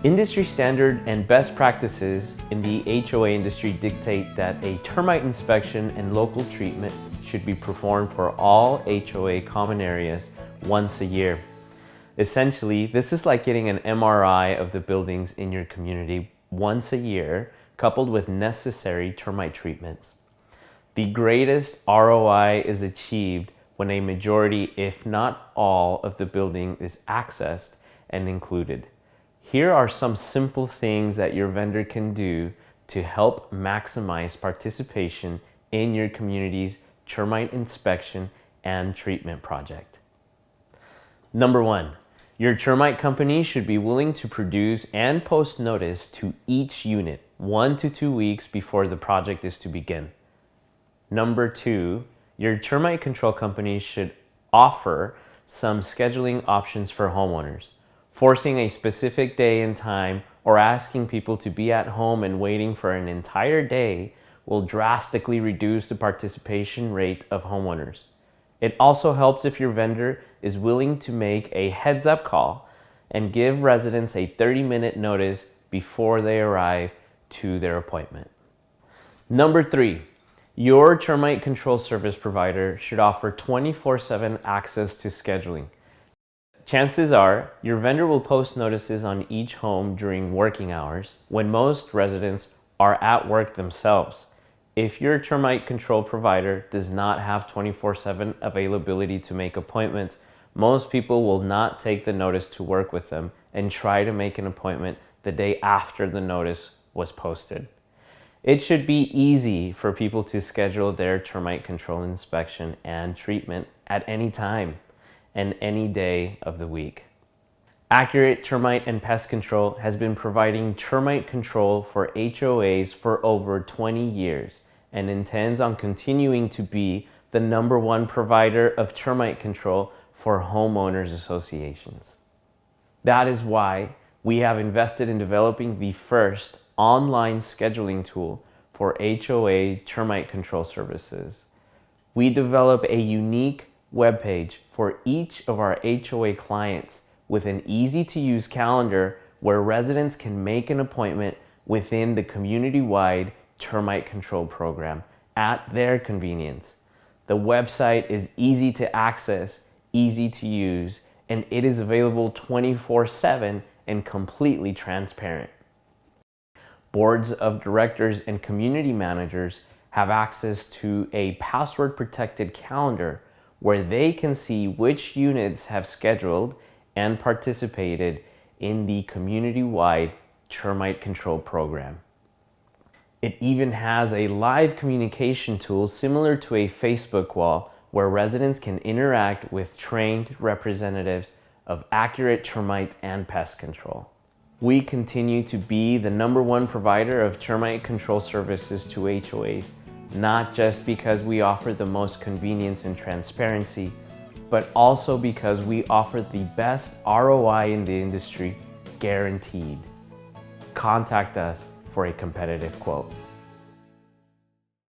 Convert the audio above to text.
Industry standard and best practices in the HOA industry dictate that a termite inspection and local treatment should be performed for all HOA common areas once a year. Essentially, this is like getting an MRI of the buildings in your community once a year, coupled with necessary termite treatments. The greatest ROI is achieved when a majority, if not all, of the building is accessed and included. Here are some simple things that your vendor can do to help maximize participation in your community's termite inspection and treatment project. Number one, your termite company should be willing to produce and post notice to each unit 1 to 2 weeks before the project is to begin. Number two, your termite control company should offer some scheduling options for homeowners. Forcing a specific day and time or asking people to be at home and waiting for an entire day will drastically reduce the participation rate of homeowners. It also helps if your vendor is willing to make a heads-up call and give residents a 30-minute notice before they arrive to their appointment. Number three, your termite control service provider should offer 24/7 access to scheduling. Chances are your vendor will post notices on each home during working hours when most residents are at work themselves. If your termite control provider does not have 24/7 availability to make appointments, most people will not take the notice to work with them and try to make an appointment the day after the notice was posted. It should be easy for people to schedule their termite control inspection and treatment at any time and any day of the week. Accurate Termite and Pest Control has been providing termite control for HOAs for over 20 years and intends on continuing to be the #1 provider of termite control for homeowners associations. That is why we have invested in developing the first online scheduling tool for HOA termite control services. We develop a unique webpage for each of our HOA clients with an easy-to-use calendar where residents can make an appointment within the community-wide termite control program at their convenience. The website is easy to access, easy to use, and it is available 24/7 and completely transparent. Boards of directors and community managers have access to a password-protected calendar where they can see which units have scheduled and participated in the community-wide termite control program. It even has a live communication tool similar to a Facebook wall where residents can interact with trained representatives of Accurate Termite and Pest Control. We continue to be the #1 provider of termite control services to HOAs, not just because we offer the most convenience and transparency, but also because we offer the best ROI in the industry, guaranteed. Contact us for a competitive quote.